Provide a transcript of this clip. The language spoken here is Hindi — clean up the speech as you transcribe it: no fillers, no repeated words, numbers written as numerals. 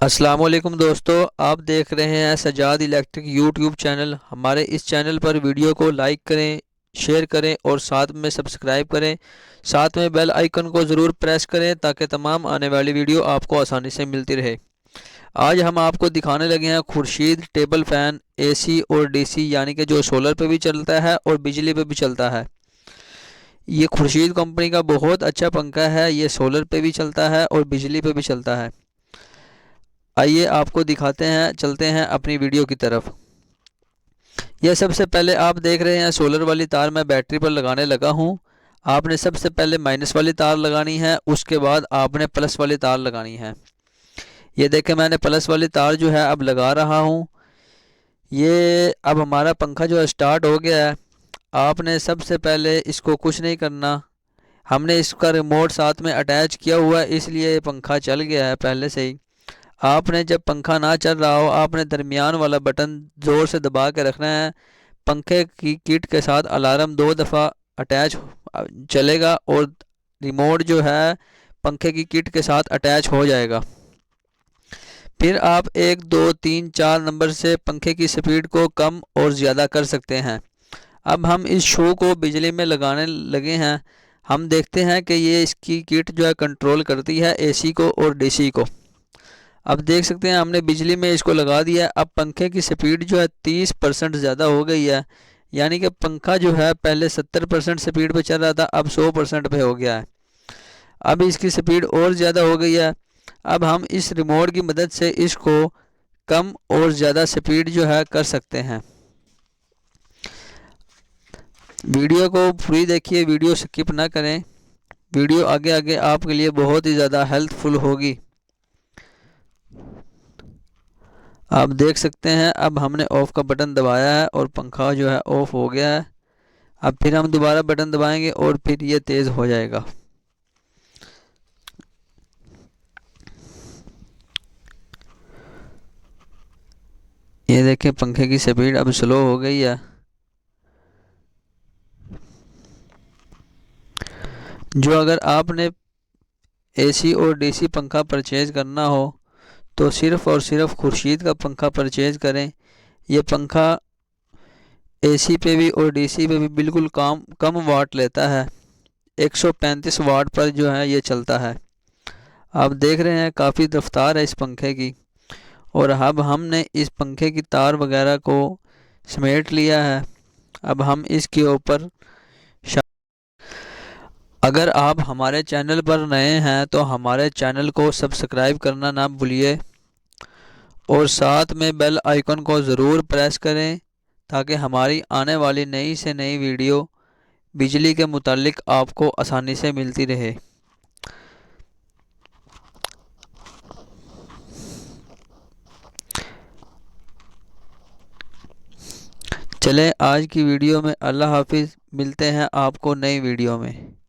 अस्सलाम वालेकुम दोस्तों, आप देख रहे हैं सजाद इलेक्ट्रिक यूट्यूब चैनल। हमारे इस चैनल पर वीडियो को लाइक करें, शेयर करें और साथ में सब्सक्राइब करें। साथ में बेल आइकन को ज़रूर प्रेस करें ताकि तमाम आने वाली वीडियो आपको आसानी से मिलती रहे। आज हम आपको दिखाने लगे हैं खुर्शीद टेबल फ़ैन एसी और डीसी, यानी कि जो सोलर पे भी चलता है और बिजली पे भी चलता है। ये खुर्शीद कंपनी का बहुत अच्छा पंखा है। ये सोलर पे भी चलता है और बिजली पे भी चलता है। आइए आपको दिखाते हैं, चलते हैं अपनी वीडियो की तरफ। यह सबसे पहले आप देख रहे हैं सोलर वाली तार मैं बैटरी पर लगाने लगा हूं। आपने सबसे पहले माइनस वाली तार लगानी है, उसके बाद आपने प्लस वाली तार लगानी है। ये देखें, मैंने प्लस वाली तार जो है अब लगा रहा हूं। ये अब हमारा पंखा जो है स्टार्ट हो गया है। आपने सबसे पहले इसको कुछ नहीं करना। हमने इसका रिमोट साथ में अटैच किया हुआ है, इसलिए ये पंखा चल गया है पहले से ही। आपने जब पंखा ना चल रहा हो, आपने दरमियान वाला बटन ज़ोर से दबा के रखना है। पंखे की किट के साथ अलार्म 2 दफ़ा अटैच चलेगा और रिमोट जो है पंखे की किट के साथ अटैच हो जाएगा। फिर आप 1 2 3 4 नंबर से पंखे की स्पीड को कम और ज़्यादा कर सकते हैं। अब हम इस शो को बिजली में लगाने लगे हैं। हम देखते हैं कि ये इसकी किट जो है कंट्रोल करती है एसी को और डीसी को। अब देख सकते हैं हमने बिजली में इसको लगा दिया है। अब पंखे की स्पीड जो है 30% ज़्यादा हो गई है, यानी कि पंखा जो है पहले 70% स्पीड पे चल रहा था, अब 100% पे हो गया है। अब इसकी स्पीड और ज़्यादा हो गई है। अब हम इस रिमोट की मदद से इसको कम और ज़्यादा स्पीड जो है कर सकते हैं। वीडियो को पूरी देखिए, वीडियो स्किप ना करें। वीडियो आगे आगे आपके लिए बहुत ही ज़्यादा हेल्पफुल होगी। आप देख सकते हैं अब हमने ऑफ़ का बटन दबाया है और पंखा जो है ऑफ़ हो गया है। अब फिर हम दोबारा बटन दबाएंगे और फिर ये तेज़ हो जाएगा। ये देखें, पंखे की स्पीड अब स्लो हो गई है। जो अगर आपने एसी और डीसी पंखा परचेज़ करना हो तो सिर्फ़ और सिर्फ खुर्शीद का पंखा परचेज़ करें। ये पंखा एसी पे भी और डीसी पे भी बिल्कुल कम वाट लेता है। 135 वाट पर जो है ये चलता है। आप देख रहे हैं काफ़ी रफ्तार है इस पंखे की। और अब हमने इस पंखे की तार वगैरह को समेट लिया है। अब हम इसके ऊपर अगर आप हमारे चैनल पर नए हैं तो हमारे चैनल को सब्सक्राइब करना ना भूलिए और साथ में बेल आइकन को ज़रूर प्रेस करें ताकि हमारी आने वाली नई से नई वीडियो बिजली के मुतालिक आपको आसानी से मिलती रहे। चलें, आज की वीडियो में अल्लाह हाफिज़। मिलते हैं आपको नई वीडियो में।